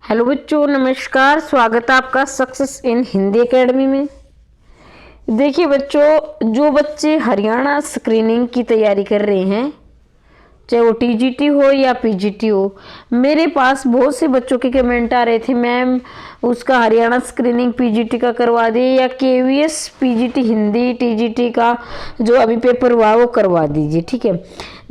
Hello बच्चों, नमस्कार। स्वागत है आपका सक्सेस इन हिंदी एकेडमी में। देखिए बच्चों, जो बच्चे हरियाणा स्क्रीनिंग की तैयारी कर रहे हैं, चाहे वो टीजीटी हो या पीजीटी हो, मेरे पास बहुत से बच्चों के कमेंट आ रहे थे, मैम उसका हरियाणा स्क्रीनिंग पीजीटी का करवा दिए या केवीएस पीजीटी हिंदी टीजीटी का जो अभी पेपर हुआ वो करवा दीजिए। ठीक है,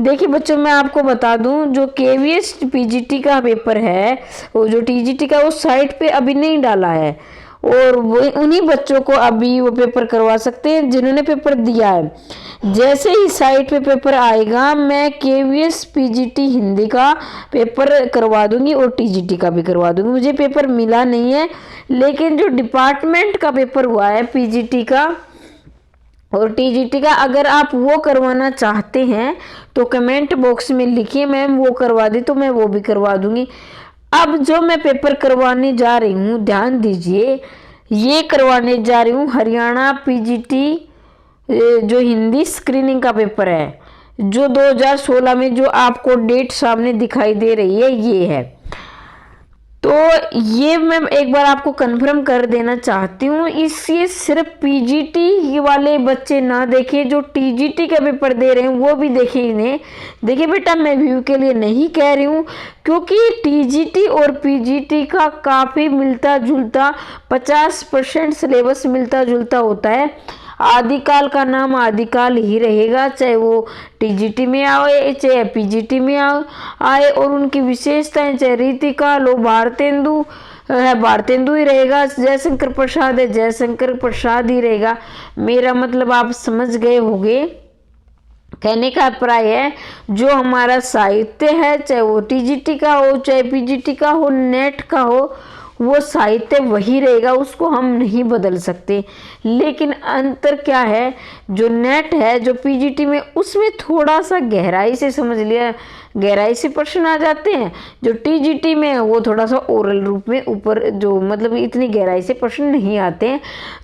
देखिए बच्चों, मैं आपको बता दूं, जो केवीएस पीजीटी का पेपर है, वो जो टीजीटी का वो साइट पे अभी नहीं डाला है, और वो उन्हीं बच्चों को अभी वो पेपर करवा सकते हैं जिन्होंने पेपर दिया है। जैसे ही साइट पे पेपर आएगा, मैं केवीएस पीजीटी हिंदी का पेपर करवा दूंगी और टीजीटी का भी करवा दूंगी। मुझे पेपर मिला नहीं है, लेकिन जो डिपार्टमेंट का पेपर हुआ है पीजीटी का और टीजीटी का, अगर आप वो करवाना चाहते हैं तो कमेंट बॉक्स में लिखिए, मैम वो करवा दी, तो मैं वो भी करवा दूंगी। अब जो मैं पेपर करवाने जा रही हूँ, ध्यान दीजिए, ये करवाने जा रही हूँ हरियाणा पीजीटी जो हिंदी स्क्रीनिंग का पेपर है, जो 2016 में जो आपको डेट सामने दिखाई दे रही है, ये है। तो ये मैं एक बार आपको कंफर्म कर देना चाहती हूँ, इसलिए सिर्फ पीजीटी वाले बच्चे ना देखें, जो टीजीटी का पेपर दे रहे हैं वो भी देखें इन्हें। देखिए बेटा, मैं व्यू के लिए नहीं कह रही हूँ, क्योंकि टीजीटी और पीजीटी का काफ़ी मिलता जुलता 50% सिलेबस मिलता जुलता होता है। आदिकाल का नाम आदिकाल ही रहेगा, चाहे वो टीजीटी में आए चाहे पीजीटी में आए, और उनकी विशेषताएं चाहे रीतिका लो भारतेंदु है, भारतेंदु ही रहेगा, जयशंकर प्रसाद है, जयशंकर प्रसाद ही रहेगा। मेरा मतलब आप समझ गए होंगे। कहने का अभिप्राय है, जो हमारा साहित्य है, चाहे वो टीजीटी का हो चाहे पीजीटी का हो, नेट का हो, वो साहित्य वही रहेगा, उसको हम नहीं बदल सकते। लेकिन अंतर क्या है, जो नेट है, जो पीजीटी में, उसमें थोड़ा सा गहराई से समझ लिया, गहराई से प्रश्न आ जाते हैं। जो टीजीटी में है वो थोड़ा सा ओरल रूप में ऊपर, जो मतलब इतनी गहराई से प्रश्न नहीं आते हैं।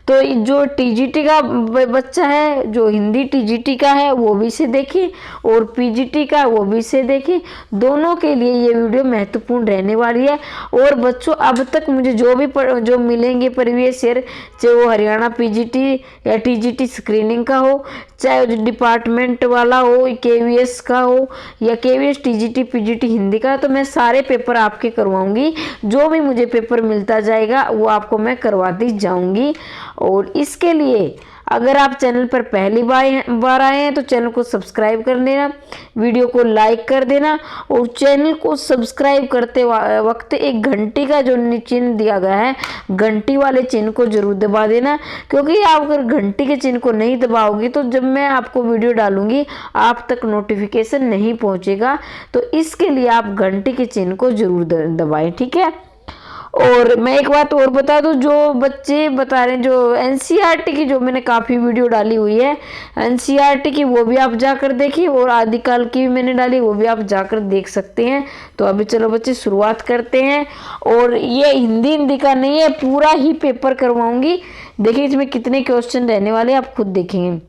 तो जो टीजीटी का बच्चा है, जो हिंदी टीजीटी का है, वो भी इसे देखें, और पीजीटी का वो भी इसे देखें। दोनों के लिए ये वीडियो महत्वपूर्ण रहने वाली है। और बच्चों, अब तक मुझे जो मिलेंगे प्रीवियस ईयर, चाहे वो हरियाणा पीजीटी या टीजीटी स्क्रीनिंग का हो, चाहे जो डिपार्टमेंट वाला हो, केवीएस का हो या केवीएस टीजीटी पीजीटी हिंदी का, तो मैं सारे पेपर आपके करवाऊंगी। जो भी मुझे पेपर मिलता जाएगा वो आपको मैं करवाती जाऊंगी। और इसके लिए अगर आप चैनल पर पहली बार आए हैं तो चैनल को सब्सक्राइब कर देना, वीडियो को लाइक कर देना, और चैनल को सब्सक्राइब करते वक्त एक घंटी का जो चिन्ह दिया गया है, घंटी वाले चिन्ह को जरूर दबा देना, क्योंकि आप अगर घंटी के चिन्ह को नहीं दबाओगे तो जब मैं आपको वीडियो डालूंगी आप तक नोटिफिकेशन नहीं पहुंचेगा। तो इसके लिए आप घंटी के चिन्ह को जरूर दबाएं, ठीक है। और मैं एक बात और बता दूं, जो बच्चे बता रहे हैं, जो एनसीईआरटी की जो मैंने काफ़ी वीडियो डाली हुई है एनसीईआरटी की, वो भी आप जाकर देखिए, और आदिकाल की भी मैंने डाली, वो भी आप जाकर देख सकते हैं। तो अभी चलो बच्चे शुरुआत करते हैं। और ये हिंदी का नहीं है, पूरा ही पेपर करवाऊंगी। देखिए इसमें कितने क्वेश्चन रहने वाले आप खुद देखेंगे।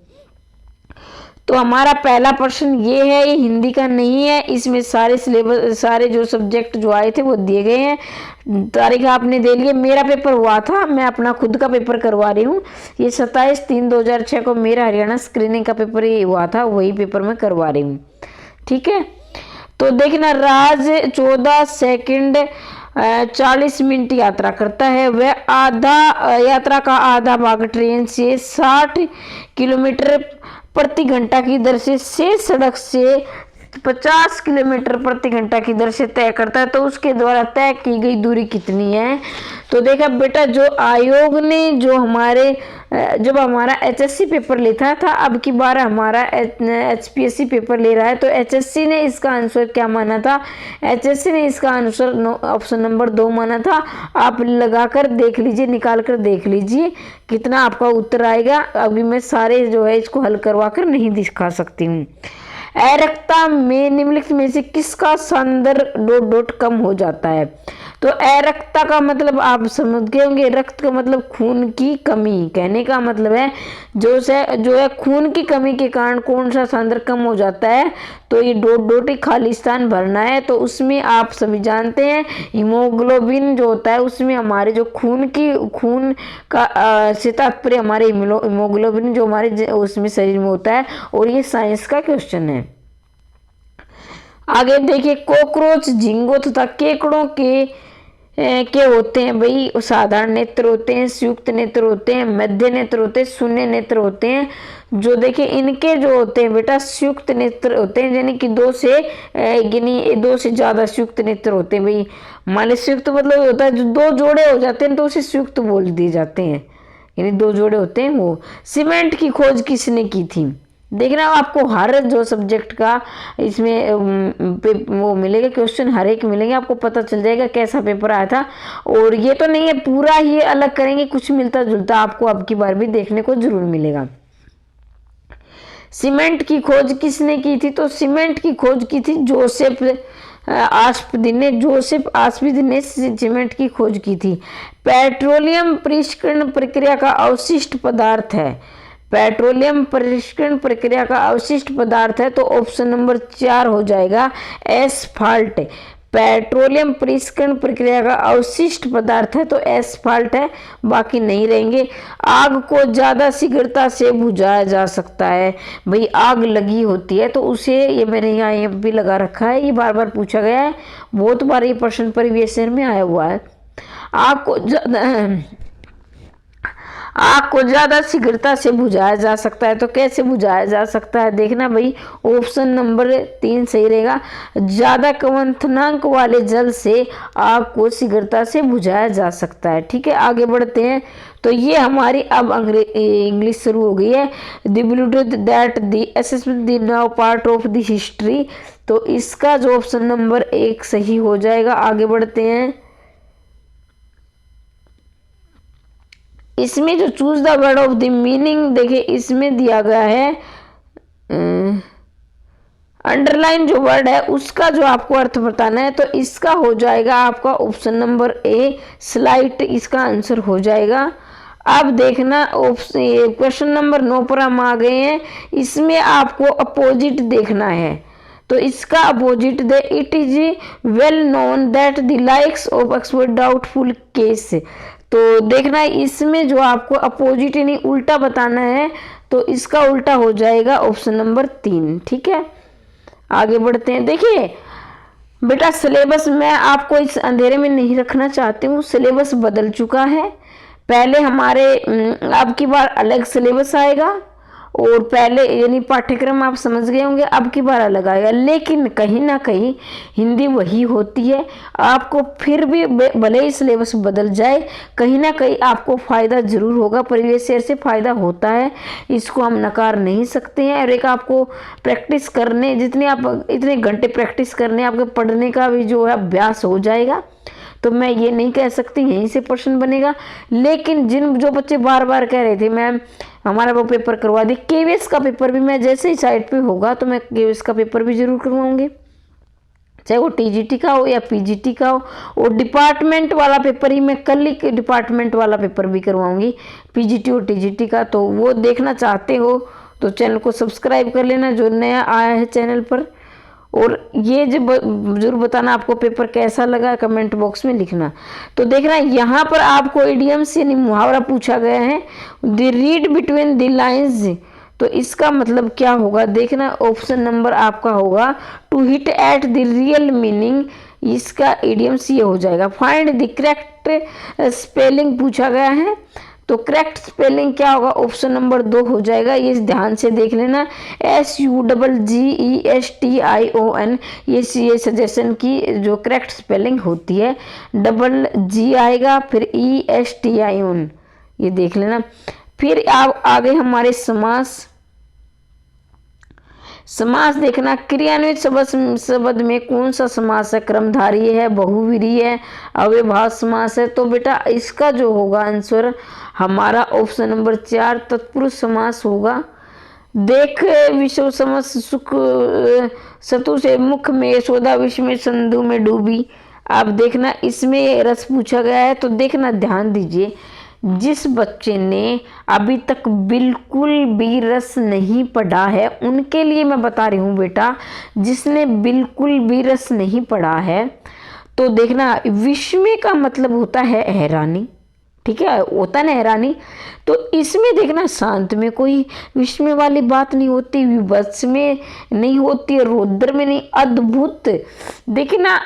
तो हमारा पहला प्रश्न ये है, ये हिंदी का नहीं है, इसमें सारे सिलेबस, सारे जो सब्जेक्ट जो आए थे वो दिए गए हैं। तारीख आपने दे ली है। मेरा पेपर हुआ था, मैं अपना खुद का पेपर करवा रही हूँ। ये 27/3/2006 को मेरा हरियाणा स्क्रीनिंग का पेपर ये हुआ था, वही पेपर मैं करवा रही हूँ, ठीक है। तो देखना, राज 14 सेकंड 40 मिनट यात्रा करता है। वह यात्रा का आधा भाग ट्रेन से 60 किलोमीटर प्रति घंटा की दर से सड़क से 50 किलोमीटर प्रति घंटा की दर से तय करता है। तो उसके द्वारा तय की गई दूरी कितनी है? तो देखा बेटा, जो आयोग ने जो जब हमारा एचएससी पेपर लेता था, अब की बार हमारा एचपीएससी पेपर ले रहा है, तो एचएससी ने इसका आंसर क्या माना था? एचएससी ने इसका आंसर ऑप्शन नंबर 2 माना था। आप लगाकर देख लीजिए, निकाल कर देख लीजिए कितना आपका उत्तर आएगा। अभी मैं सारे जो है इसको हल करवा कर नहीं दिखा सकती हूँ। एरकता में निम्नलिखित में से किसका सांद्र ... कम हो जाता है? तो अरक्तता का मतलब आप समझ गए होंगे, रक्त का मतलब खून की कमी, कहने का मतलब है जो है खून की कमी के कारण कौन सा सांद्र कम हो जाता है, तो ये डॉट डॉट ही खाली स्थान भरना है। तो उसमें आप सभी जानते हैं हीमोग्लोबिन जो होता है उसमें हमारे जो खून का से तात्पर्य हमारे हीमोग्लोबिन जो हमारे उसमें शरीर में होता है, और ये साइंस का क्वेश्चन है। आगे देखिए, कॉकरोच, झींगों तथा केकड़ों के होते हैं भाई, साधारण नेत्र होते हैं, संयुक्त नेत्र होते हैं, मध्य नेत्र होते हैं, शून्य नेत्र होते हैं। जो देखिए इनके जो होते हैं बेटा संयुक्त नेत्र होते हैं, यानी कि दो से ज्यादा संयुक्त नेत्र होते हैं भाई। मान ली संयुक्त मतलब होता है जो दो जोड़े हो जाते हैं तो उसे संयुक्त बोल दिए जाते हैं, यानी दो जोड़े होते हैं वो। सीमेंट की खोज किसने की थी? देखना आपको हर जो सब्जेक्ट का इसमें वो मिलेगा क्वेश्चन, हर एक मिलेंगे, आपको पता चल जाएगा कैसा पेपर आया था। और ये तो नहीं है पूरा ही अलग करेंगे, कुछ मिलता जुलता आपको अब की बार भी देखने को जरूर मिलेगा। सीमेंट की खोज किसने की थी? तो सीमेंट की खोज की थी जोसेफ आस्पिद ने सीमेंट की खोज की थी। पेट्रोलियम परिष्करण प्रक्रिया का अवशिष्ट पदार्थ है, पेट्रोलियम परिष्करण प्रक्रिया का अवशिष्ट पदार्थ है, तो ऑप्शन नंबर 4 हो जाएगा एस्फाल्ट। पेट्रोलियम परिष्करण प्रक्रिया का अवशिष्ट पदार्थ है तो एस्फाल्ट है, बाकी नहीं रहेंगे। आग को ज्यादा शीघ्रता से बुझाया जा सकता है, भाई आग लगी होती है तो उसे, ये मैंने यहाँ भी लगा रखा है, ये बार बार पूछा गया है, बहुत बार ये प्रश्न प्रीवियस ईयर में आया हुआ है। आग को ज्यादा शीघ्रता से बुझाया जा सकता है, तो कैसे बुझाया जा सकता है? देखना भाई, ऑप्शन नंबर 3 सही रहेगा। ज्यादा क्वथनांक वाले जल से आग को शीघ्रता से बुझाया जा सकता है। ठीक है, आगे बढ़ते हैं। तो ये हमारी अब इंग्लिश शुरू हो गई है। That the assessment the now part of the history, तो इसका जो ऑप्शन नंबर 1 सही हो जाएगा। आगे बढ़ते हैं। इसमें जो choose the word of the meaning, देखिए इसमें दिया गया है अंडरलाइन जो वर्ड है उसका जो आपको अर्थ बताना है, तो इसका हो जाएगा आपका ऑप्शन नंबर ए स्लाइट, इसका आंसर हो जाएगा। अब देखना क्वेश्चन नंबर 9 पर हम आ गए हैं। इसमें आपको अपोजिट देखना है, तो इसका opposite they it is well known that the likes of expert doubtful case, तो देखना इसमें जो आपको अपोजिट यानी उल्टा बताना है, तो इसका उल्टा हो जाएगा ऑप्शन नंबर 3। ठीक है, आगे बढ़ते हैं। देखिए बेटा सिलेबस मैं आपको इस अंधेरे में नहीं रखना चाहती हूँ, सिलेबस बदल चुका है। पहले हमारे अब की बार अलग सिलेबस आएगा, और पहले यानी पाठ्यक्रम आप समझ गए होंगे, अब की बार अलग आएगा, लेकिन कहीं ना कहीं हिंदी वही होती है। आपको फिर भी भले ही सिलेबस बदल जाए, कहीं ना कहीं आपको फ़ायदा जरूर होगा, प्रीवियस ईयर से फ़ायदा होता है, इसको हम नकार नहीं सकते हैं। और एक आपको प्रैक्टिस करने, जितने आप इतने घंटे प्रैक्टिस करने, आपके पढ़ने का भी जो है अभ्यास हो जाएगा, तो मैं ये नहीं कह सकती यहीं से प्रश्न बनेगा। लेकिन जो बच्चे बार बार कह रहे थे मैम हमारा वो पेपर करवा दी, केवीएस का पेपर भी मैं जैसे ही साइट पे होगा तो मैं केवीएस का पेपर भी जरूर करवाऊंगी, चाहे वो टीजीटी का हो या पीजीटी का हो। और डिपार्टमेंट वाला पेपर ही मैं कल ही डिपार्टमेंट वाला पेपर भी करवाऊंगी, पीजीटी और टीजीटी का। तो वो देखना चाहते हो तो चैनल को सब्सक्राइब कर लेना जो नया आया है चैनल पर। और ये जो जरूर बताना आपको पेपर कैसा लगा, कमेंट बॉक्स में लिखना। तो देखना यहाँ पर आपको इडियम्स यानी मुहावरा पूछा गया है, the read between the lines, तो इसका मतलब क्या होगा? देखना ऑप्शन नंबर आपका होगा to hit at the real meaning, इसका इडियम्स ये हो जाएगा। फाइंड द करेक्ट स्पेलिंग पूछा गया है, तो करेक्ट स्पेलिंग क्या होगा? ऑप्शन नंबर 2 हो जाएगा, ये ध्यान से देख लेना। SUGGESTION, ये सजेशन की जो करेक्ट स्पेलिंग होती है, डबल जी आएगा फिर ESTION, ये देख लेना। फिर आप आगे हमारे समास देखना, क्रियान्वित शब्द में कौन सा समास है? कर्मधारय है, बहुव्रीहि है, अव्ययभाव समास है। तो बेटा इसका जो होगा आंसर हमारा ऑप्शन नंबर 4 तत्पुरुष समास होगा। देख विश्व समस्त सुख सतु से मुख में, यशोदा विश्व में संधु में डूबी, अब देखना इसमें रस पूछा गया है, तो देखना ध्यान दीजिए, जिस बच्चे ने अभी तक बिल्कुल भी रस नहीं पढ़ा है उनके लिए मैं बता रही हूँ बेटा, जिसने बिल्कुल भी रस नहीं पढ़ा है, तो देखना विस्मय का मतलब होता है हैरानी, ठीक है, होता है ना हैरानी। तो इसमें देखना शांत में कोई विस्मय वाली बात नहीं होती, विभत्स में नहीं होती, रौद्र में नहीं, अद्भुत। देखना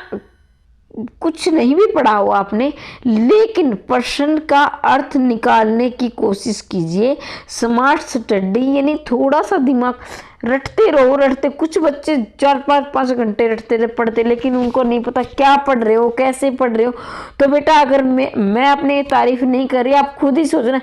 कुछ नहीं भी पढ़ा हो आपने, लेकिन प्रश्न का अर्थ निकालने की कोशिश कीजिए। स्मार्ट स्टडी यानी थोड़ा सा दिमाग, रटते रहो, रटते। कुछ बच्चे 4-5 घंटे रटते पढ़ते, लेकिन उनको नहीं पता क्या पढ़ रहे हो, कैसे पढ़ रहे हो। तो बेटा अगर मैं अपने तारीफ नहीं कर रही, आप खुद ही सोचना।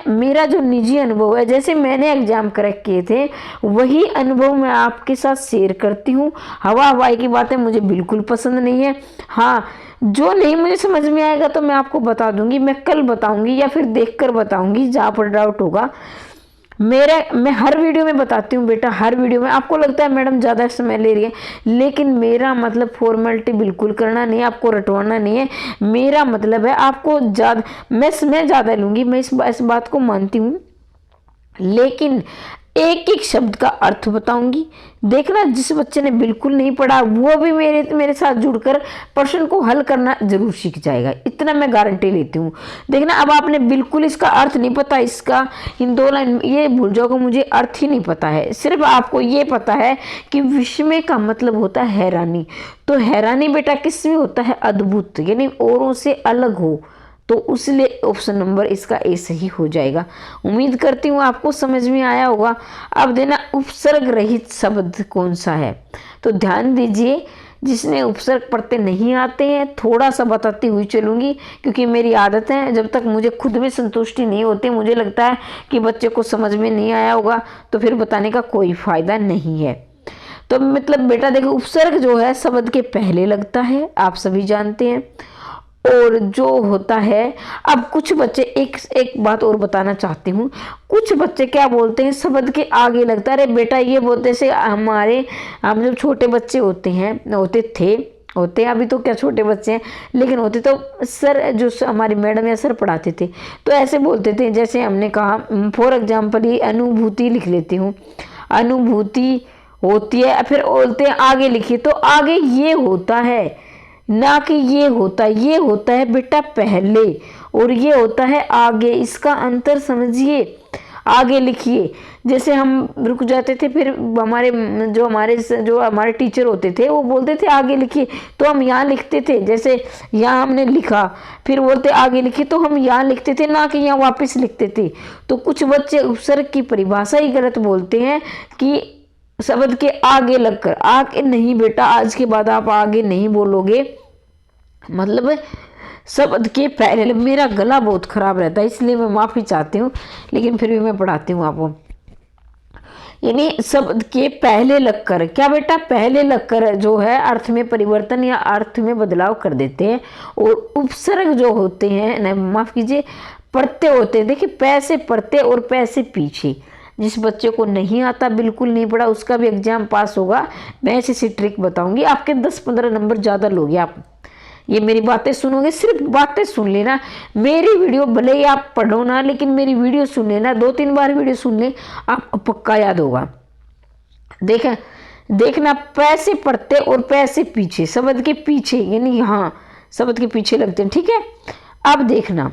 मेरा जो निजी अनुभव है, जैसे मैंने एग्जाम क्रैक किए थे, वही अनुभव मैं आपके साथ शेयर करती हूँ। हवाई की बातें मुझे बिल्कुल पसंद नहीं है। हाँ, जो नहीं मुझे समझ में आएगा तो मैं आपको बता दूंगी, मैं कल बताऊंगी या फिर देखकर बताऊंगी जहाँ पर डाउट होगा। मैं हर वीडियो में बताती हूँ बेटा, हर वीडियो में। आपको लगता है मैडम ज़्यादा समय ले रही है, लेकिन मेरा मतलब फॉर्मेलिटी बिल्कुल करना नहीं है, आपको रटवाना नहीं है। मेरा मतलब है आपको ज़्यादा, मैं समय ज़्यादा लूँगी, मैं इस बात को मानती हूँ, लेकिन एक एक शब्द का अर्थ बताऊंगी। देखना जिस बच्चे ने बिल्कुल नहीं पढ़ा वो भी मेरे साथ जुड़कर प्रश्न को हल करना जरूर सीख जाएगा, इतना मैं गारंटी लेती हूँ। देखना अब आपने बिल्कुल इसका अर्थ नहीं पता, इसका इन 2 लाइन ये भूल जाओगे, मुझे अर्थ ही नहीं पता है, सिर्फ आपको ये पता है कि विस्मय का मतलब होता है हैरानी। तो हैरानी बेटा किस में होता है? अद्भुत, यानी औरों से अलग हो। तो उसलिए ऑप्शन नंबर इसका ए सही हो जाएगा। उम्मीद करती हूँ आपको समझ में आया होगा। अब देना उपसर्ग रहित शब्द कौन सा है, तो ध्यान दीजिए। जिसने उपसर्ग पढ़ते नहीं आते हैं, थोड़ा सा बताती हुई चलूँगी, क्योंकि मेरी आदत है, जब तक मुझे खुद में संतुष्टि नहीं होती, मुझे लगता है कि बच्चे को समझ में नहीं आया होगा, तो फिर बताने का कोई फ़ायदा नहीं है। तो मतलब बेटा देखो, उपसर्ग जो है शब्द के पहले लगता है, आप सभी जानते हैं। और जो होता है, अब कुछ बच्चे, एक बात और बताना चाहती हूँ, कुछ बच्चे क्या बोलते हैं, शब्द के आगे लगता है। अरे बेटा ये बोलते से हम जब छोटे बच्चे होते अभी तो क्या छोटे बच्चे हैं, लेकिन होते तो सर, जो हमारी मैडम या सर पढ़ाते थे, तो ऐसे बोलते थे। जैसे हमने कहा, फॉर एग्जाम्पल ये अनुभूति लिख लेती हूँ, अनुभूति होती है, फिर बोलते हैं आगे लिखिए, तो आगे ये होता है ना कि ये होता है बेटा पहले, और ये होता है आगे। इसका अंतर समझिए, आगे लिखिए। जैसे हम रुक जाते थे, फिर जो हमारे टीचर होते थे वो बोलते थे आगे लिखिए, तो हम यहाँ लिखते थे। जैसे यहाँ हमने लिखा, फिर बोलते आगे लिखिए, तो हम यहाँ लिखते थे, ना कि यहाँ वापस लिखते थे। तो कुछ बच्चे उपसर्ग की परिभाषा ही गलत बोलते हैं कि शब्द के आगे लगकर। आगे नहीं बेटा, आज के बाद आप आगे नहीं बोलोगे, मतलब शब्द के पहले। मेरा गला बहुत खराब रहता है, इसलिए मैं माफ़ी चाहती हूँ, लेकिन फिर भी मैं पढ़ाती हूँ आपको। यानी शब्द के पहले लगकर, क्या बेटा, पहले लगकर जो है अर्थ में परिवर्तन या अर्थ में बदलाव कर देते हैं। और उपसर्ग जो होते हैं, माफ़ कीजिए, पढ़ते होते हैं। देखिए, पैसे पढ़ते और पैसे पीछे। जिस बच्चे को नहीं आता, बिल्कुल नहीं पढ़ा, उसका भी एग्जाम पास होगा। मैं ऐसी ट्रिक बताऊंगी, आपके 10-15 नंबर ज़्यादा लोगे आप। ये मेरी बातें सुनोगे, सिर्फ बातें सुन लेना। मेरी वीडियो भले ही आप पढ़ो ना, लेकिन मेरी वीडियो सुन लेना, 2-3 बार वीडियो सुन ले, आप पक्का याद होगा। देखना, पैसे पढ़ते और पैसे पीछे, शब्द के पीछे, यानी यहाँ शब्द के पीछे लगते हैं, ठीक है। अब देखना,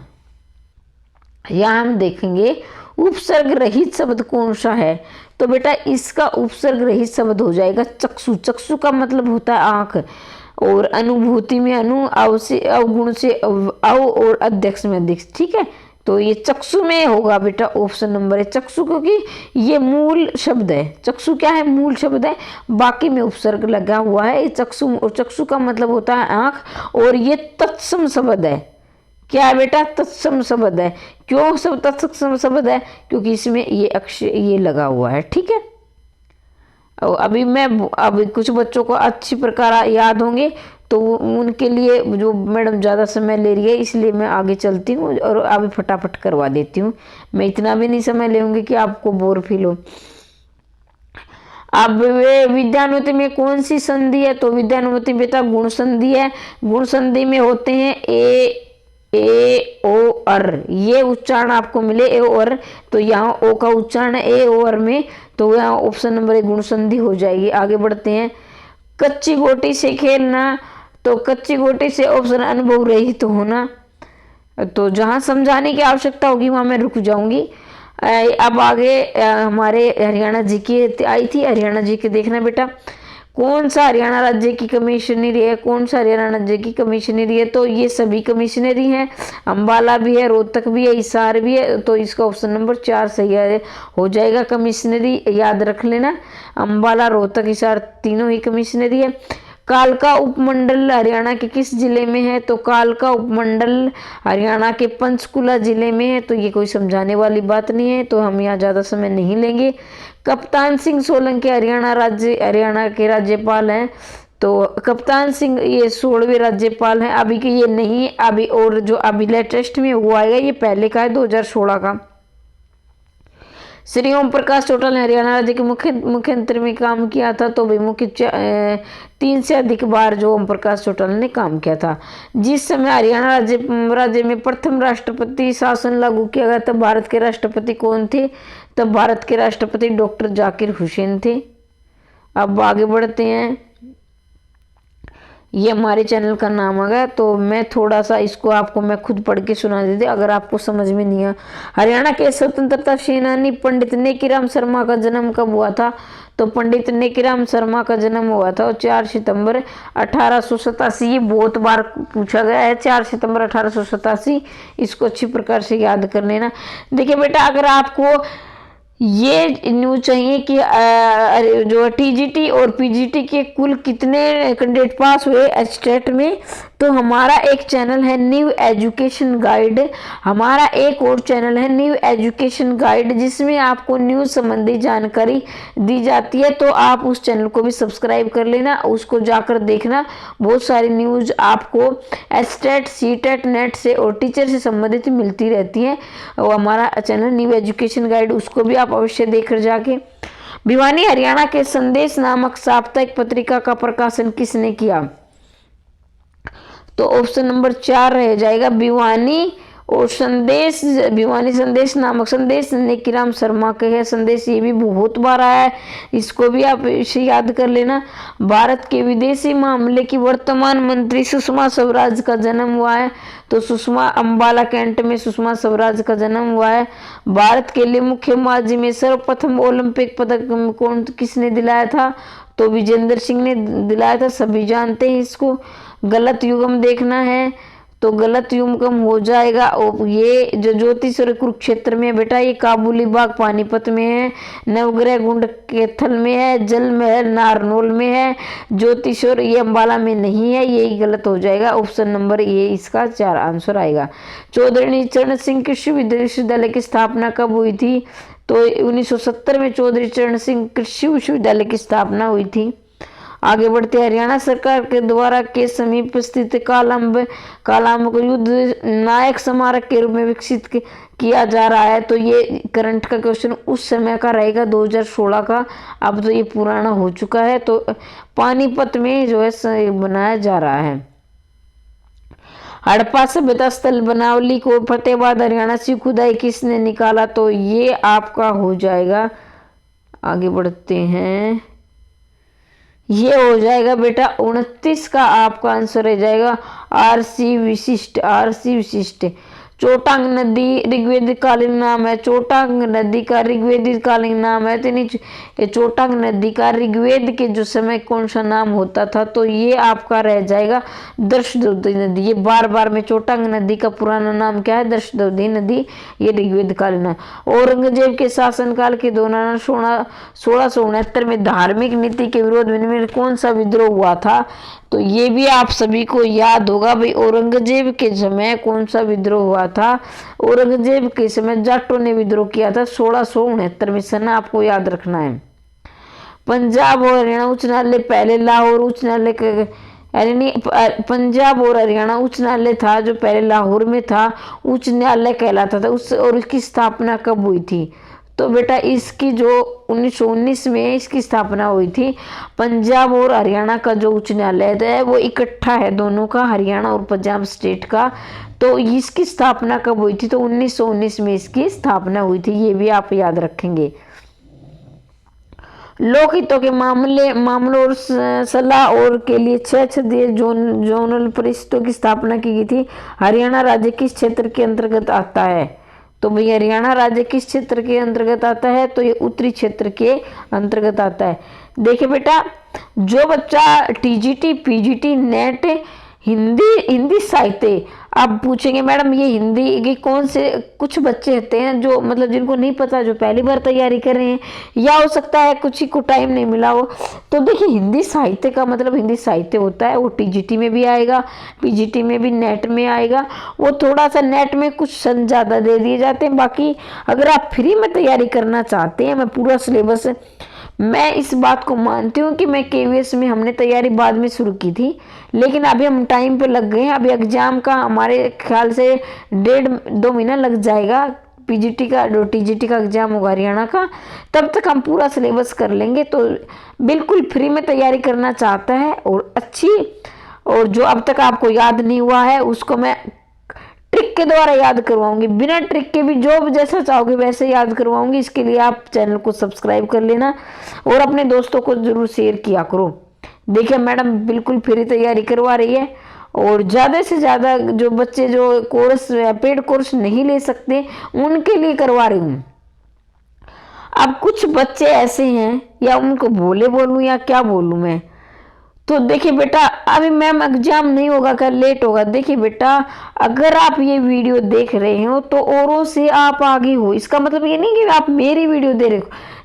यहाँ हम देखेंगे उपसर्ग रहित शब्द कौन सा है, तो बेटा इसका उपसर्ग रहित शब्द हो जाएगा चक्षु। चक्षु का मतलब होता है आंख, और अनुभूति में अव से अवगुण से अव और अध्यक्ष में अध्यक्ष, ठीक है। तो ये चक्षु में होगा बेटा, ऑप्शन नंबर है चक्षु, क्योंकि ये मूल शब्द है। चक्षु क्या है? मूल शब्द है, बाकी में उपसर्ग लगा हुआ है। ये चक्षु, और चक्षु का मतलब होता है आंख, और ये तत्सम शब्द है। क्या है बेटा? तत्सम शब्द है। क्यों सब तत्सम शब्द है? क्योंकि इसमें ये अक्षर ये लगा हुआ है, ठीक है। अभी कुछ बच्चों को अच्छी प्रकार याद होंगे, तो उनके लिए जो मैडम ज़्यादा समय ले रही है, इसलिए मैं आगे चलती हूँ और अभी फटाफट करवा देती हूँ। मैं इतना भी नहीं समय लेंगी कि आपको बोर फील हो। अब वे विद्यानुति में कौन सी संधि है, तो विद्यानुति बेटा गुण संधि है। गुण संधि में होते हैं ए ओ अर, ये उच्चारण आपको मिले ए ओ अर, तो यहाँ ओ का उच्चारण ए ओ अर में, तो यहाँ ऑप्शन नंबर 1 गुण संधि हो जाएगी। आगे बढ़ते हैं। कच्ची गोटी से खेलना, तो कच्ची गोटी से ऑप्शन अनुभव रहित तो होना, तो जहाँ समझाने की आवश्यकता होगी वहाँ मैं रुक जाऊंगी। अब आगे हमारे हरियाणा जी की आई थी, हरियाणा जी के देखना बेटा, कौन सा हरियाणा राज्य की कमिश्नरी है, कौन सा हरियाणा राज्य की कमिश्नरी है, तो ये सभी कमिश्नरी हैं, अम्बाला भी है, रोहतक भी है, हिसार भी है, तो इसका ऑप्शन नंबर 4 सही हो जाएगा। कमिश्नरी याद रख लेना, अम्बाला, रोहतक, हिसार तीनों ही कमिश्नरी है। कालका उपमंडल हरियाणा के किस जिले में है, तो कालका उपमंडल हरियाणा के पंचकुला जिले में है, तो ये कोई समझाने वाली बात नहीं है, तो हम यहाँ ज़्यादा समय नहीं लेंगे। कप्तान सिंह सोलंकी हरियाणा के राज्यपाल हैं, तो कप्तान सिंह ये 16वें राज्यपाल हैं अभी के, ये नहीं अभी, और जो अभी लेटेस्ट में हुआ है ये पहले का है 2016 का। श्री ओम प्रकाश चौटाला ने हरियाणा राज्य के मुख्यमंत्री में काम किया था, तो भी मुख्य 3 से अधिक बार जो ओम प्रकाश चौटाला ने काम किया था। जिस समय हरियाणा राज्य में प्रथम राष्ट्रपति शासन लागू किया गया, तब भारत के राष्ट्रपति कौन थे, तब भारत के राष्ट्रपति डॉक्टर जाकिर हुसैन थे। अब आगे बढ़ते हैं। ये हमारे चैनल का नाम आ गया, तो मैं थोड़ा सा इसको आपको मैं खुद पढ़ के सुना देती अगर आपको समझ में नहीं आया। हरियाणा के स्वतंत्रता सेनानी पंडित नेकीराम शर्मा का जन्म कब हुआ था, तो पंडित नेकीराम शर्मा का जन्म हुआ था 4 सितंबर 1887। ये बहुत बार पूछा गया है, 4 सितंबर 1887, इसको अच्छी प्रकार से याद कर लेना। देखिए बेटा, अगर आपको ये न्यूज चाहिए कि जो टीजीटी और पीजीटी के कुल कितने कैंडिडेट पास हुए स्टेट में, तो हमारा एक चैनल है न्यू एजुकेशन गाइड, हमारा एक और चैनल है न्यू एजुकेशन गाइड, जिसमें आपको न्यूज संबंधी जानकारी दी जाती है, तो आप उस चैनल को भी सब्सक्राइब कर लेना, उसको जाकर देखना। बहुत सारी न्यूज आपको स्टेट, सीटेट, नेट से और टीचर से संबंधित मिलती रहती है, और हमारा चैनल न्यू एजुकेशन गाइड, उसको भी आप अवश्य देखकर जाके। भिवानी हरियाणा के संदेश नामक साप्ताहिक पत्रिका का प्रकाशन किसने किया, तो ऑप्शन नंबर 4 रह जाएगा भिवानी और संदेश। भिवानी संदेश नामक, संदेश नेकीराम शर्मा के है। संदेश ये भी बहुत बार आया है, इसको भी आप इसे याद कर लेना। भारत के विदेशी मामले की वर्तमान मंत्री सुषमा स्वराज का जन्म हुआ है, तो सुषमा अम्बाला कैंट में सुषमा स्वराज का जन्म हुआ है। भारत के लिए मुक्केबाजी में सर्वप्रथम ओलंपिक पदक कौन किसने दिलाया था, तो विजेंद्र सिंह ने दिलाया था, सभी जानते हैं इसको। गलत युग्म देखना है, तो गलत युग्म हो जाएगा, और ये जो ज्योतिश्वर कुरुक्षेत्र में बेटा, ये काबुली बाग पानीपत में है, नवग्रह गुंड कैथल में है, जल महल नारनौल में है, ज्योतिश्वर ये अम्बाला में नहीं है, यही गलत हो जाएगा। ऑप्शन नंबर ये इसका 4 आंसर आएगा। चौधरी चरण सिंह कृषि विश्वविद्यालय की स्थापना कब हुई थी, तो 1970 में चौधरी चरण सिंह कृषि विश्वविद्यालय की स्थापना हुई थी। आगे बढ़ते, हरियाणा सरकार के द्वारा के समीप स्थित कालाम्ब को युद्ध नायक स्मारक के रूप में विकसित किया जा रहा है, तो ये करंट का क्वेश्चन उस समय का रहेगा 2016 का, अब तो ये पुराना हो चुका है, तो पानीपत में जो है बनाया जा रहा है। हड़प्पा सभ्यता स्थल बनावली को फतेहाबाद हरियाणा से खुदाई किसने निकाला, तो ये आपका हो जाएगा। आगे बढ़ते हैं, ये हो जाएगा बेटा 29 का आपका आंसर रह जाएगा आरसी विशिष्ट। आरसी विशिष्ट चोटांग नदी ऋग्वेदिक कालीन नाम है, चोटांग नदी का ऋग्वेदिक कालीन नाम है, तो चोटांग नदी का ऋग्वेद के जो समय कौन सा नाम होता था, तो ये आपका रह जाएगा दर्शद्रोधी नदी। ये बार बार में चोटांग नदी का पुराना नाम क्या है, दर्शद्रोधी नदी, ये ऋग्वेद कालीन है। औरंगजेब के शासनकाल के दौरान 1669 में धार्मिक नीति के विरोध में कौन सा विद्रोह हुआ था, तो ये भी आप सभी को याद होगा भाई, औरंगजेब के समय कौन सा विद्रोह हुआ था। औरंगजेब के समय जाटों ने विद्रोह किया था 1669 में, सन आपको याद रखना है। पंजाब और हरियाणा उच्च न्यायालय पहले लाहौर उच्च न्यायालय पंजाब और हरियाणा उच्च न्यायालय था जो पहले लाहौर में था, उच्च न्यायालय कहलाता था, उस और उसकी स्थापना कब हुई थी, तो बेटा इसकी जो 1919 में इसकी स्थापना हुई थी। पंजाब और हरियाणा का जो उच्च न्यायालय है वो इकट्ठा है, दोनों का, हरियाणा और पंजाब स्टेट का। तो इसकी स्थापना कब हुई थी? तो 1919 में इसकी स्थापना हुई थी, ये भी आप याद रखेंगे। लोकहितों के मामलों और सलाह और के लिए 6 क्षेत्रीय जोनल परिषदों की स्थापना की गई थी। हरियाणा राज्य किस क्षेत्र के अंतर्गत आता है? तो भाई हरियाणा राज्य किस क्षेत्र के अंतर्गत आता है? तो ये उत्तरी क्षेत्र के अंतर्गत आता है। देखिए बेटा, जो बच्चा टीजीटी, पीजीटी, नेट, हिंदी साहित्य, आप पूछेंगे मैडम ये हिंदी के कौन से, कुछ बच्चे होते हैं जो मतलब जिनको नहीं पता, जो पहली बार तैयारी कर रहे हैं, या हो सकता है कुछ ही को टाइम नहीं मिला हो। तो देखिए हिंदी साहित्य का मतलब हिंदी साहित्य होता है, वो टीजीटी में भी आएगा, पीजीटी में भी, नेट में आएगा। वो थोड़ा सा नेट में कुछ सन ज़्यादा दे दिए जाते हैं। बाकी अगर आप फ्री में तैयारी करना चाहते हैं, मैं पूरा सिलेबस, मैं इस बात को मानती हूँ कि मैं केवीएस में हमने तैयारी बाद में शुरू की थी, लेकिन अभी हम टाइम पे लग गए हैं। अभी एग्जाम का हमारे ख्याल से 1.5-2 महीना लग जाएगा। पीजीटी का, जो टीजीटी का एग्जाम होगा हरियाणा का, तब तक हम पूरा सिलेबस कर लेंगे। तो बिल्कुल फ्री में तैयारी करना चाहता है और अच्छी, और जो अब तक आपको याद नहीं हुआ है उसको मैं ट्रिक के द्वारा याद करवाऊंगी, बिना ट्रिक के भी जो जैसा चाहोगे वैसे याद करवाऊंगी। इसके लिए आप चैनल को सब्सक्राइब कर लेना और अपने दोस्तों को जरूर शेयर किया करो। देखिए मैडम बिल्कुल फ्री तैयारी करवा रही है, और ज़्यादा से ज़्यादा जो बच्चे जो कोर्स, पेड कोर्स नहीं ले सकते, उनके लिए करवा रही हूँ। अब कुछ बच्चे ऐसे हैं, या उनको बोलूँ या क्या बोलूँ मैं, तो देखिए बेटा अभी मैम एग्जाम नहीं होगा, कल लेट होगा। देखिए बेटा, अगर आप ये वीडियो देख रहे हो तो औरों से आप आगे हो, इसका मतलब ये नहीं कि आप मेरी वीडियो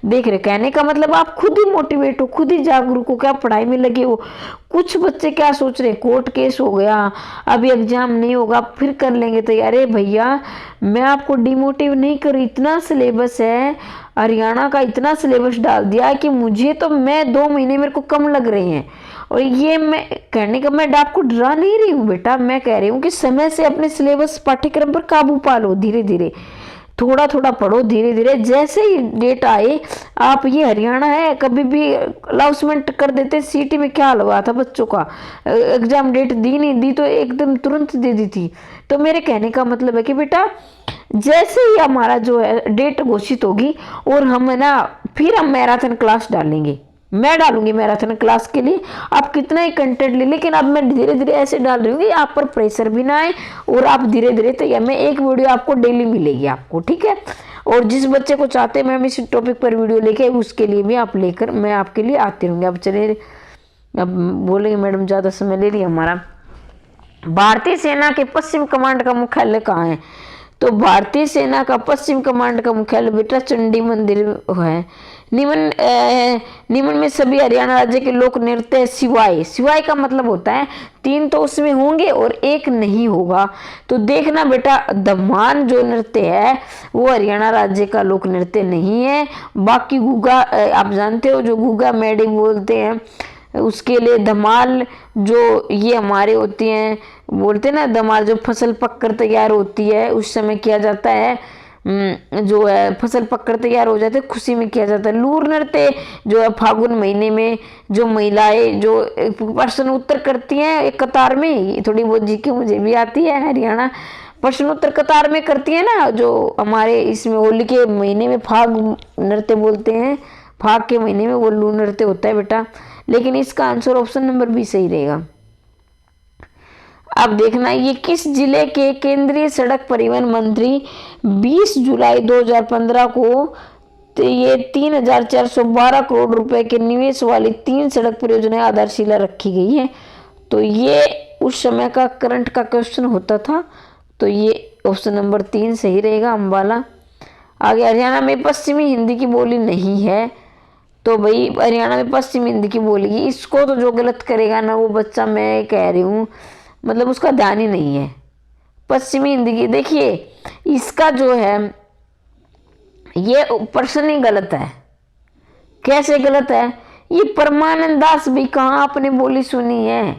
देख रहे, कहने का मतलब आप खुद ही मोटिवेट हो, खुद ही जागरूक हो, क्या पढ़ाई में लगे हो। कुछ बच्चे क्या सोच रहे, कोर्ट केस हो गया, अभी एग्जाम नहीं होगा, फिर कर लेंगे तैयारी। भैया मैं आपको डिमोटिव नहीं कर रही, इतना सिलेबस है हरियाणा का, इतना सिलेबस डाल दिया है कि मुझे तो, मैं 2 महीने मेरे को कम लग रहे हैं। और ये मैं कहने का, मैं आपको डरा नहीं रही हूँ बेटा, मैं कह रही हूँ कि समय से अपने सिलेबस, पाठ्यक्रम पर काबू पा लो, धीरे धीरे थोड़ा थोड़ा पढ़ो, धीरे धीरे। जैसे ही डेट आए आप, ये हरियाणा है, कभी भी अनाउंसमेंट कर देते। सीटी में क्या हुआ था बच्चों का, एग्जाम डेट दी नहीं दी तो एकदम तुरंत दे दी थी। तो मेरे कहने का मतलब है कि बेटा जैसे ही हमारा जो है डेट घोषित होगी, और हम है ना, फिर हम मैराथन क्लास डालेंगे, मैं डालूंगी मैराथन क्लास के लिए। आप कितना ही कंटेंट ले, लेकिन अब मैं धीरे धीरे ऐसे डाल रही हूँ आप पर प्रेशर भी ना आए, और आप धीरे धीरे तैयार, मैं एक वीडियो आपको डेली मिलेगी आपको, ठीक है। और जिस बच्चे को चाहते हैं मैम इस टॉपिक पर वीडियो लेके, उसके लिए भी आप लेकर मैं आपके लिए आती रहूँगी। अब चलिए, अब बोलेंगे मैडम ज़्यादा समय ले लिया हमारा। भारतीय सेना के पश्चिम कमांड का मुख्यालय कहाँ है? तो भारतीय सेना का पश्चिम कमांड का मुख्यालय बेटा चंडी मंदिर है। निम्न में सभी हरियाणा राज्य के लोक नृत्य सिवाय का मतलब होता है 3 तो उसमें होंगे और 1 नहीं होगा। तो देखना बेटा, धमान जो नृत्य है वो हरियाणा राज्य का लोक नृत्य नहीं है। बाकी गुग्गा, आप जानते हो जो गुग्गा मेडी बोलते हैं, उसके लिए धमाल, जो ये हमारे होती हैं, बोलते हैं ना धमाल, जो फसल पककर तैयार होती है उस समय किया जाता है, जो है फसल पककर तैयार हो जाते खुशी में किया जाता है। लूर नृत्य जो है फागुन महीने में, जो महिलाएं जो प्रश्न उत्तर करती हैं एक कतार में, थोड़ी बहुत जी के मुझे भी आती है, हरियाणा प्रश्न उत्तर कतार में करती है ना, जो हमारे इसमें होली के महीने में फाग नृत्य बोलते हैं, फाग के महीने में वो लूर नृत्य होता है बेटा। लेकिन इसका आंसर ऑप्शन नंबर बी सही रहेगा। अब देखना, ये किस जिले के केंद्रीय सड़क परिवहन मंत्री 20 जुलाई 2015 को तो ये 3,412 करोड़ रुपए के निवेश वाली 3 सड़क परियोजनाएं आधारशिला रखी गई है। तो ये उस समय का करंट का क्वेश्चन होता था, तो ये ऑप्शन नंबर 3 सही रहेगा, अम्बाला। आगे, हरियाणा में पश्चिमी हिंदी की बोली नहीं है। तो भाई हरियाणा में पश्चिमी हिंदी की बोली, इसको तो जो गलत करेगा ना वो बच्चा, मैं कह रही हूँ मतलब उसका ध्यान ही नहीं है पश्चिमी हिंदी की। देखिए इसका जो है ये प्रश्न ही गलत है। कैसे गलत है? ये परमानंद दास भी कहाँ आपने बोली सुनी है?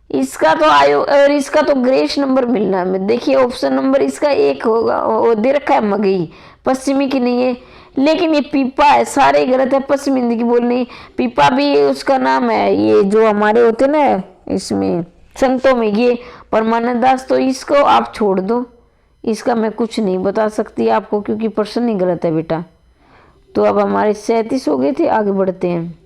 इसका तो और इसका तो ग्रेस नंबर मिलना है। देखिए ऑप्शन नंबर इसका 1 होगा, वो दे रखा है मगही, पश्चिमी की नहीं है। लेकिन ये पीपा है, सारे गलत है। पश्चिम हिंदी की बोलनी, पीपा भी उसका नाम है, ये जो हमारे होते ना इसमें संतों में, ये परमानंद दास, तो इसको आप छोड़ दो, इसका मैं कुछ नहीं बता सकती आपको क्योंकि प्रश्न ही गलत है बेटा। तो अब हमारे 37 हो गए थे, आगे बढ़ते हैं।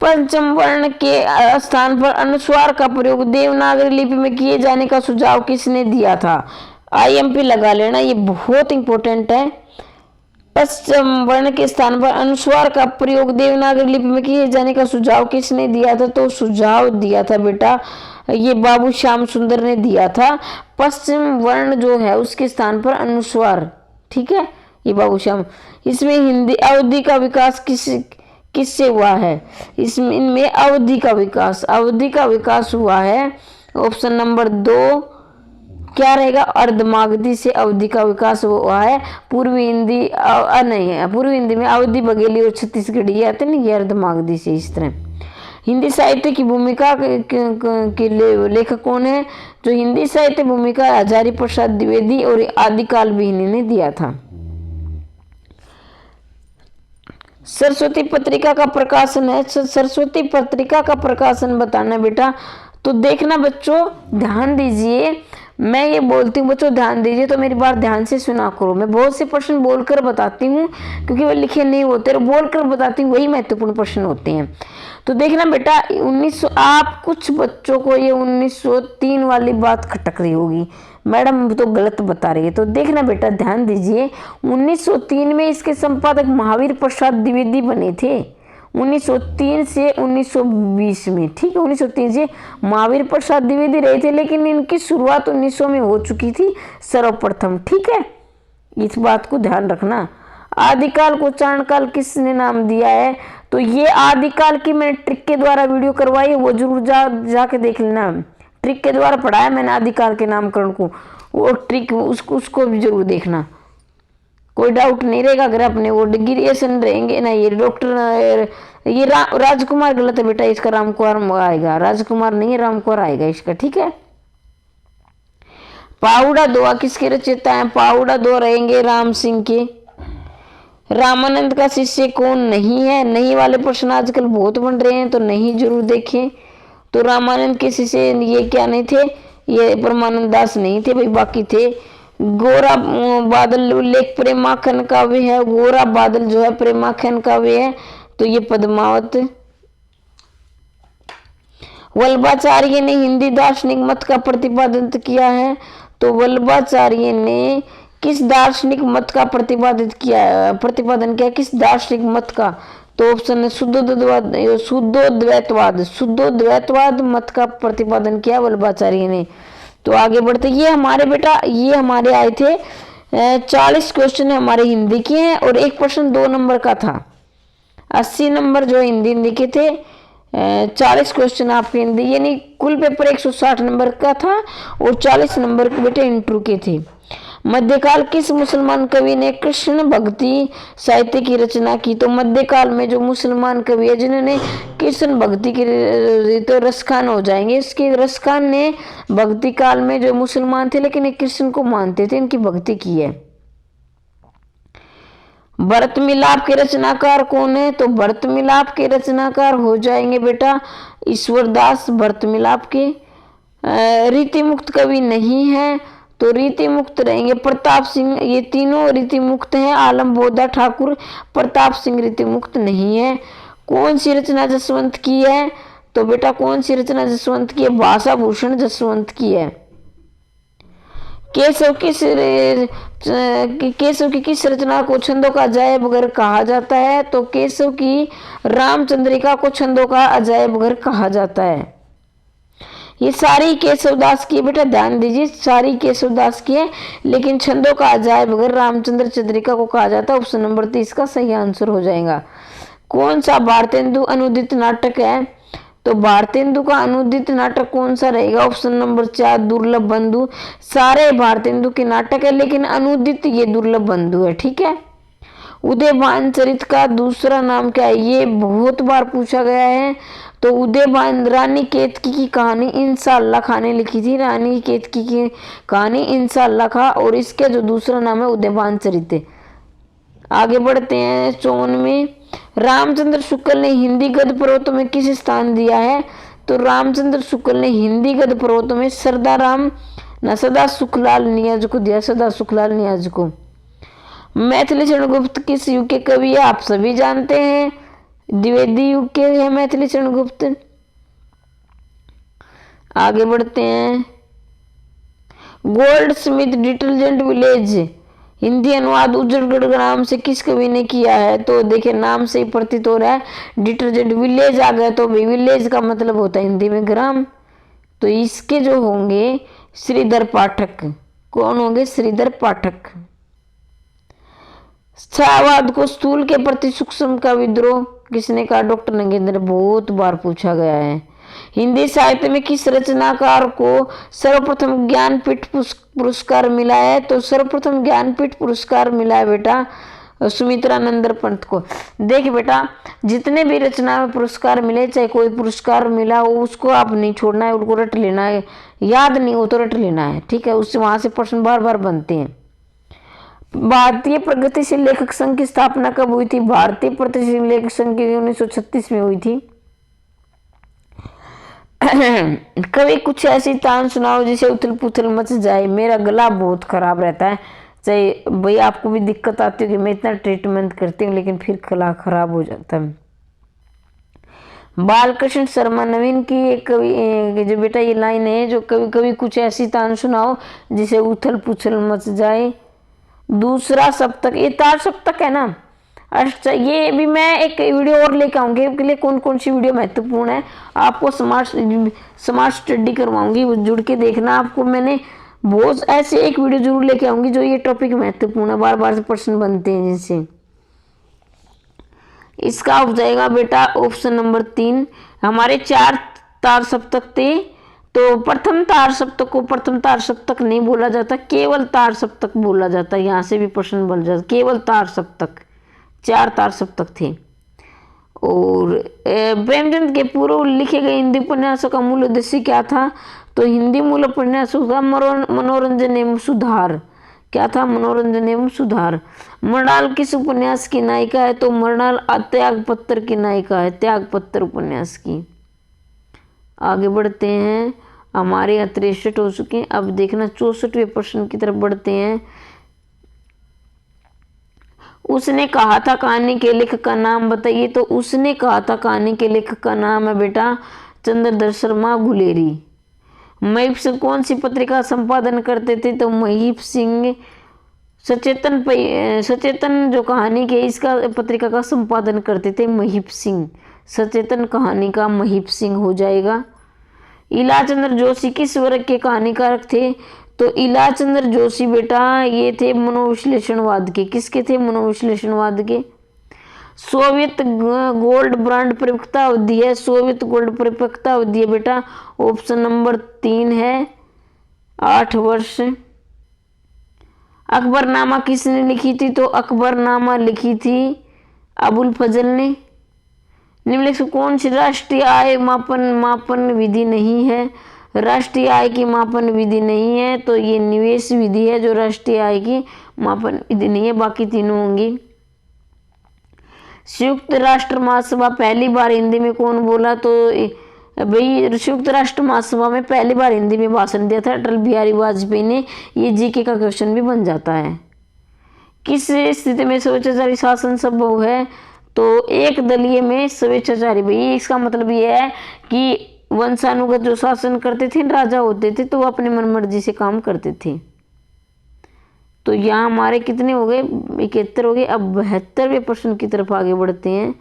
पंचम वर्ण के स्थान पर अनुस्वार का प्रयोग देवनागरी लिपि में किए जाने का सुझाव किसने दिया था? IMP लगा लेना, ये बहुत इंपॉर्टेंट है। पंचम वर्ण के स्थान पर अनुस्वार का प्रयोग देवनागरी लिपि में किए जाने का सुझाव किसने दिया था? तो सुझाव दिया था बेटा ये बाबू श्याम सुंदर ने दिया था। पश्चिम वर्ण जो है उसके स्थान पर अनुस्वार, ठीक है, ये बाबू श्याम। इसमें हिंदी अवधि का विकास किससे हुआ है? इसमें इनमें अवधि का विकास हुआ है। ऑप्शन नंबर 2 क्या रहेगा? अर्धमागधी से अवधि का विकास हुआ है। पूर्वी हिंदी नहीं है, पूर्वी हिंदी में अवधि, बघेली और छत्तीसगढ़ी ये आते हैं, ये अर्धमागधी से। इस तरह हिंदी साहित्य की भूमिका के लेखक कौन है? जो हिंदी साहित्य भूमिका हजारी प्रसाद द्विवेदी और आदिकाल भी इन्हीं ने दिया था। सरस्वती पत्रिका का प्रकाशन है, सरस्वती पत्रिका का प्रकाशन बताना बेटा। तो देखना बच्चों, ध्यान दीजिए, मैं ये बोलती हूँ बच्चों ध्यान दीजिए, तो मेरी बात ध्यान से सुना करो। मैं बहुत से प्रश्न बोलकर बताती हूँ क्योंकि वो लिखे नहीं होते, बोलकर बताती हूँ, वही महत्वपूर्ण प्रश्न होते हैं। तो देखना बेटा 1900, आप कुछ बच्चों को ये 1903 वाली बात खटक रही होगी, मैडम तो गलत बता रही है। तो देखना बेटा ध्यान दीजिए, 1903 में इसके संपादक महावीर प्रसाद द्विवेदी बने थे, 1903 से 1920 में, ठीक है। 1903 से महावीर प्रसाद द्विवेदी रहे थे, लेकिन इनकी शुरुआत 1900 में हो चुकी थी सर्वप्रथम, ठीक है, इस बात को ध्यान रखना। आदिकाल को चारणकाल किसने नाम दिया है? तो ये आदिकाल की मैंने ट्रिक के द्वारा वीडियो करवाई है, वो जरूर जाके देख लेना। ट्रिक के द्वारा पढ़ाया मैंने आदिकाल के नामकरण को, वो ट्रिक उसको भी जरूर देखना, कोई डाउट नहीं रहेगा। अगर अपने वो डिग्रीएशन रहेंगे ना, ये डॉक्टर ये राजकुमार गलत है बेटा, इसका रामकुमार आएगा, राजकुमार नहीं है, रामकुमार आएगा इसका, ठीक है। पाउडा दोहा किसके रचयिता हैं? पाउडा दोहा रहेंगे राम सिंह के। रामानंद का शिष्य कौन नहीं है? नहीं वाले प्रश्न आजकल बहुत बन रहे हैं, तो नहीं जरूर देखें। तो रामानंद के शिष्य ये क्या नहीं थे? ये परमानंद दास नहीं थे भाई, बाकी थे। गोरा बादल उल्लेख प्रेमाखन काव्य है, गोरा बादल जो है प्रेमाखन काव्य है, तो ये पद्मावत। वल्लभाचार्य ने हिंदी दार्शनिक मत का प्रतिपादन किया है, तो वल्लभाचार्य ने किस दार्शनिक मत का प्रतिपादन किया, किस दार्शनिक मत का? तो ऑप्शन है शुद्धोद्वैतवाद मत का प्रतिपादन किया वल्लभाचार्य ने। तो आगे बढ़ते, ये हमारे बेटा ये हमारे आए थे 40 क्वेश्चन हमारे हिंदी के हैं, और एक प्रश्न 2 नंबर का था। 80 नंबर जो हिंदी के थे, 40 क्वेश्चन आपके हिंदी, यानी कुल पेपर 160 नंबर का था, और 40 नंबर के बेटे इंटरव्यू के थे। मध्यकाल किस मुसलमान कवि ने कृष्ण भक्ति साहित्य की रचना की? तो मध्यकाल में जो मुसलमान कवि है जिन्होंने कृष्ण भक्ति की, तो रसखान हो जाएंगे इसके। रसखान ने भक्ति काल में जो मुसलमान थे लेकिन एक कृष्ण को मानते थे, इनकी भक्ति की है। भरत मिलाप के रचनाकार कौन है? तो भरत मिलाप के रचनाकार हो जाएंगे बेटा ईश्वरदास भरत मिलाप के। रीति मुक्त कवि नहीं है, तो रीति मुक्त रहेंगे प्रताप सिंह, ये तीनों रीति मुक्त हैं। आलम बोधा ठाकुर, प्रताप सिंह रीति मुक्त नहीं है। कौन सी रचना जसवंत की है? तो बेटा कौन सी रचना जसवंत की है? भाषा भूषण जसवंत की है। केशव की किस रचना को छंदों का अजायब घर कहा जाता है? तो केशव की रामचंद्रिका को छंदों का अजायब घर कहा जाता है। ये सारी केशवदास की, बेटा ध्यान दीजिए, सारी केशवदास की है, लेकिन छंदों का अजायब घर रामचंद्र चंद्रिका को कहा जाता है। ऑप्शन नंबर 30 का सही आंसर हो जाएगा। कौन सा भारतेंदु अनुदित नाटक है? तो भारतेंदु का अनुदित नाटक कौन सा रहेगा? ऑप्शन नंबर 4 दुर्लभ बंधु। सारे भारतेंदु के नाटक है, लेकिन अनुदित ये दुर्लभ बंधु है, ठीक है। उदयभान चरित का दूसरा नाम क्या है? ये बहुत बार पूछा गया है, तो उदयभान रानी केतकी की कहानी इंशाअल्लाह खां ने लिखी थी। रानी केतकी की कहानी इंशाअल्लाह खां, और इसका जो दूसरा नाम है उदयभान चरित्र। आगे बढ़ते हैं 54। रामचंद्र शुक्ल ने हिंदी गद्य पर्वतों में किस स्थान दिया है? तो रामचंद्र शुक्ल ने हिंदी गद्य पर्वतों में सरदाराम न सदा सुखलाल नियाज को दिया, सदा सुखलाल नियाज को। मैथिली शरण गुप्त किस युग के कवि है? आप सभी जानते हैं, द्विवेदी युग के हैं मैथिली शरण गुप्त। आगे बढ़ते हैं। Gold Smith detergent village Hindi अनुवाद उज्जड़गढ़ नाम से किस कवि ने किया है? तो देखिए नाम से ही प्रतीत हो रहा है, डिटर्जेंट विलेज आ गया तो भाई विलेज का मतलब होता है हिंदी में ग्राम। तो इसके जो होंगे श्रीधर पाठक। कौन होंगे? श्रीधर पाठक। शाहवाद को स्थूल के प्रति सूक्ष्म का विद्रोह किसने कहा? डॉक्टर नगेंद्र। बहुत बार पूछा गया है। हिंदी साहित्य में किस रचनाकार को सर्वप्रथम ज्ञानपीठ पुरस्कार मिला है? तो सर्वप्रथम ज्ञानपीठ पुरस्कार मिला है बेटा सुमित्रानंद पंत को। देख बेटा, जितने भी रचना में पुरस्कार मिले, चाहे कोई पुरस्कार मिला हो, उसको आप नहीं छोड़ना है, उनको रट लेना है। याद नहीं हो तो रट लेना है, ठीक है? उससे वहां से प्रश्न बार बार बनते हैं। भारतीय प्रगतिशील लेखक संघ की स्थापना कब हुई थी? भारतीय प्रगतिशील लेखक संघ की 1936 में हुई थी। कभी कुछ ऐसी तान सुनाओ जिसे उथल पुथल मच जाए। मेरा गला बहुत खराब रहता है, चाहे भाई आपको भी दिक्कत आती है कि मैं इतना ट्रीटमेंट करती हूँ लेकिन फिर गला खराब हो जाता है। बालकृष्ण शर्मा नवीन की एक कवि जो बेटा ये लाइन है, जो कभी कभी कुछ ऐसी तान सुनाओ जिसे उथल पुथल मच जाए। दूसरा सप्तक, ये तार सप्तक है ना। अच्छा, ये भी मैं एक वीडियो और लेकर आऊँगी के लिए कौन कौन सी वीडियो महत्वपूर्ण है, आपको स्मार्ट स्टडी करवाऊंगी, वो जुड़ के देखना। आपको मैंने बहुत ऐसे एक वीडियो जरूर लेके आऊंगी जो ये टॉपिक महत्वपूर्ण है, बार बार से प्रश्न बनते हैं जिनसे। इसका हो जाएगा बेटा ऑप्शन नंबर 3। हमारे 4 तार सप्तक थे, तो प्रथम तार सप्तक को प्रथम तार सप्तक नहीं बोला जाता, केवल तार सप्तक बोला जाता है। यहाँ से भी प्रश्न बन जाता, केवल तार सप्तक, 4 तार सप्तक थे। और प्रेमचंद के पूर्व लिखे गए हिंदी उपन्यासों का मूल उद्देश्य क्या था? तो हिंदी मूल उपन्यासों का मनोरंजन एवं सुधार। क्या था? मनोरंजन एवं सुधार। मृणाल किस उपन्यास की नायिका है? तो मृणाल त्यागपत्र की नायिका है, त्यागपत्र उपन्यास की। आगे बढ़ते हैं, हमारे यहाँ 63 हो चुके हैं। अब देखना 64वें प्रश्न की तरफ बढ़ते हैं। उसने कहा था कहानी के लेखक का नाम बताइए। तो उसने कहा था कहानी के लेखक का नाम है बेटा चंद्रधर शर्मा गुलेरी। महीप सिंह कौन सी पत्रिका संपादन करते थे? तो महीप सिंह सचेतन जो कहानी के इसका पत्रिका का संपादन करते थे महीप सिंह। सचेतन कहानी का महीप सिंह हो जाएगा। इलाचंद्र जोशी किस वर्ग के कहानीकारक थे? तो इलाचंद्र जोशी बेटा ये थे मनोविश्लेषणवाद के। किसके थे? मनोविश्लेषणवाद के। सोवियत गोल्ड ब्रांड परिपक्वता अवधि है, सोवियत गोल्ड परिपक्वता अवधि है बेटा ऑप्शन नंबर 3 है, 8 वर्ष। अकबरनामा किसने लिखी थी? तो अकबरनामा लिखी थी अबुल फजल ने। निम्नलिखित में कौन सी राष्ट्रीय आय मापन विधि नहीं है? राष्ट्रीय आय की मापन विधि नहीं है, तो ये निवेश विधि है जो राष्ट्रीय आय की मापन विधि नहीं है, बाकी तीनों होंगी। संयुक्त राष्ट्र महासभा पहली बार हिंदी में कौन बोला? तो भाई संयुक्त राष्ट्र महासभा में पहली बार हिंदी में भाषण दिया था अटल बिहारी वाजपेयी ने। ये जीके का क्वेश्चन भी बन जाता है। किस स्थिति में स्वेच्छाचारी शासन संभव है? तो एक दलीय में स्वेच्छाचारी। भाई इसका मतलब ये है कि वंशानुगत जो शासन करते थे राजा होते थे, तो वो अपने मनमर्जी से काम करते थे। तो यहाँ हमारे कितने हो गए? 71 हो गए। अब 72वें प्रश्न की तरफ आगे बढ़ते हैं।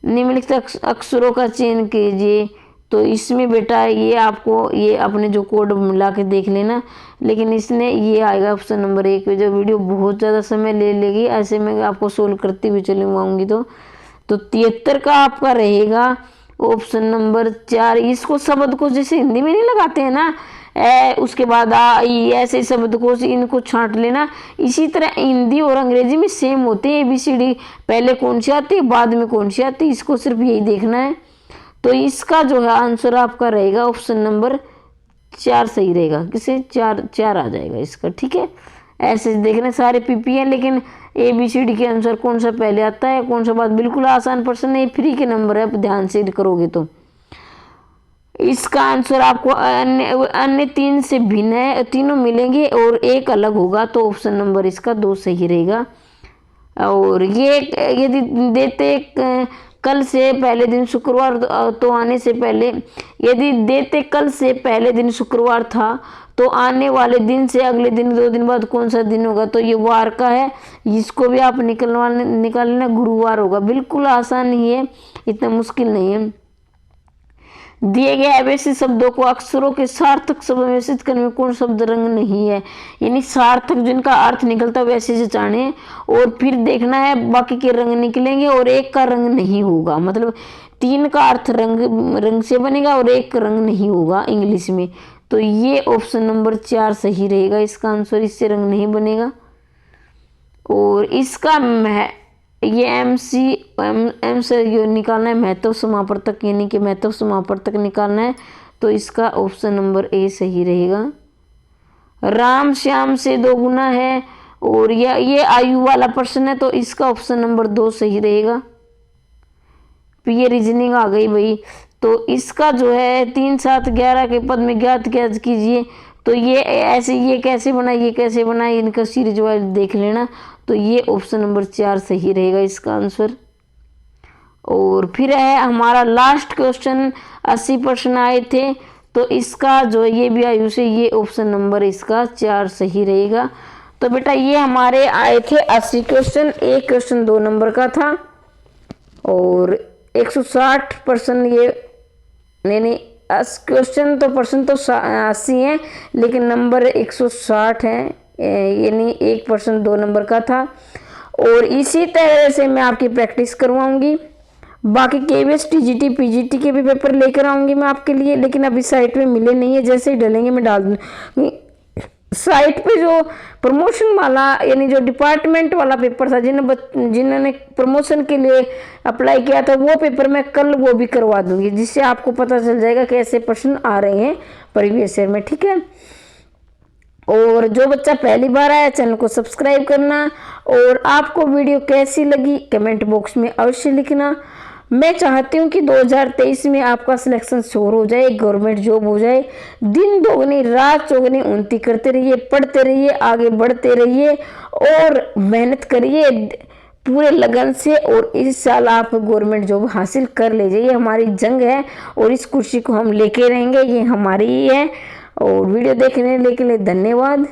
निम्नलिखित अक्षरों का चयन कीजिए। तो इसमें बेटा ये आपको ये अपने जो कोड मिला के देख लेना, लेकिन इसने ये आएगा ऑप्शन नंबर 1। जो वीडियो बहुत ज़्यादा समय ले लेगी, ऐसे में आपको सोल्व करती हुई चली आऊँगी। तो 73 का आपका रहेगा ऑप्शन नंबर 4। इसको शब्द को जैसे हिंदी में नहीं लगाते हैं ना, उसके बाद आ, ई, ऐसे शब्दकोश इनको छांट लेना। इसी तरह हिंदी और अंग्रेजी में सेम होते हैं ABCD, पहले कौन सी आती है बाद में कौन सी आती है, इसको सिर्फ यही देखना है। तो इसका जो है आंसर आपका रहेगा ऑप्शन नंबर 4 सही रहेगा, किसे 4 आ जाएगा इसका, ठीक है। ऐसे देखने सारे PP हैं, लेकिन ABCD के आंसर कौन सा पहले आता है कौन सा बाद, बिल्कुल आसान प्रश्न है, फ्री के नंबर है, ध्यान से करोगे तो। इसका आंसर आपको अन्य 3 से भिन्न है, तीनों मिलेंगे और एक अलग होगा, तो ऑप्शन नंबर इसका 2 सही रहेगा। और ये यदि देते कल से पहले दिन शुक्रवार, तो आने से पहले, यदि देते कल से पहले दिन शुक्रवार था तो आने वाले दिन से अगले दिन 2 दिन बाद कौन सा दिन होगा, तो ये वार का है, इसको भी आप निकाल लेना, गुरुवार होगा। बिल्कुल आसान ही है, इतना मुश्किल नहीं है। दिए गए अवैध शब्दों को अक्षरों के सार्थक शब्द में व्यवस्थित करने में कौन शब्द रंग नहीं है, यानी सार्थक जिनका अर्थ निकलता वैसे से जाने, और फिर देखना है बाकी के रंग निकलेंगे और एक का रंग नहीं होगा, मतलब 3 का अर्थ रंग से बनेगा और एक रंग नहीं होगा इंग्लिश में। तो ये ऑप्शन नंबर 4 सही रहेगा इसका आंसर, इससे रंग नहीं बनेगा। और इसका ये एम से ये निकालना है महत्व समापर्तक, यानी कि महत्व समापर्तक निकालना है, तो इसका ऑप्शन नंबर A सही रहेगा। राम श्याम से 2 गुना है और ये आयु वाला प्रश्न है, तो इसका ऑप्शन नंबर 2 सही रहेगा। ये रीजनिंग आ गई भाई। तो इसका जो है 3 7 11 के पद में ज्ञात कीजिए, तो ये ऐसे ये कैसे बना इनका सीरीज वाइज देख लेना, तो ये ऑप्शन नंबर 4 सही रहेगा इसका आंसर। और फिर है हमारा लास्ट क्वेश्चन, 80 प्रश्न आए थे, तो इसका जो ये भी आयु से, ये ऑप्शन नंबर इसका 4 सही रहेगा। तो बेटा ये हमारे आए थे 80 क्वेश्चन, एक क्वेश्चन 2 नंबर का था और 160 प्रश्न, ये नहीं क्वेश्चन तो प्रश्न तो 80 हैं लेकिन नंबर 160 है, यानी 1 प्रश्न 2 नंबर का था। और इसी तरह से मैं आपकी प्रैक्टिस करवाऊंगी, बाकी KVS TGT PGT के भी पेपर लेकर आऊंगी मैं आपके लिए, लेकिन अभी साइट में मिले नहीं है, जैसे ही डलेंगे मैं डाल दूँगी। साइट पे जो प्रमोशन वाला, यानी जो डिपार्टमेंट वाला पेपर था, जिन्होंने प्रमोशन के लिए अप्लाई किया था, वो पेपर मैं कल वो भी करवा दूंगी, जिससे आपको पता चल जाएगा कैसे प्रश्न आ रहे हैं प्रीवियस ईयर में, ठीक है। और जो बच्चा पहली बार आया चैनल को सब्सक्राइब करना, और आपको वीडियो कैसी लगी कमेंट बॉक्स में अवश्य लिखना। मैं चाहती हूँ कि 2023 में आपका सिलेक्शन श्योर हो जाए, गवर्नमेंट जॉब हो जाए। दिन दोगुनी रात चौगुनी उन्नति करते रहिए, पढ़ते रहिए, आगे बढ़ते रहिए और मेहनत करिए पूरे लगन से, और इस साल आप गवर्नमेंट जॉब हासिल कर लीजिए। ये हमारी जंग है और इस कुर्सी को हम लेके रहेंगे, ये हमारी ही है। और वीडियो देखने के लिए धन्यवाद।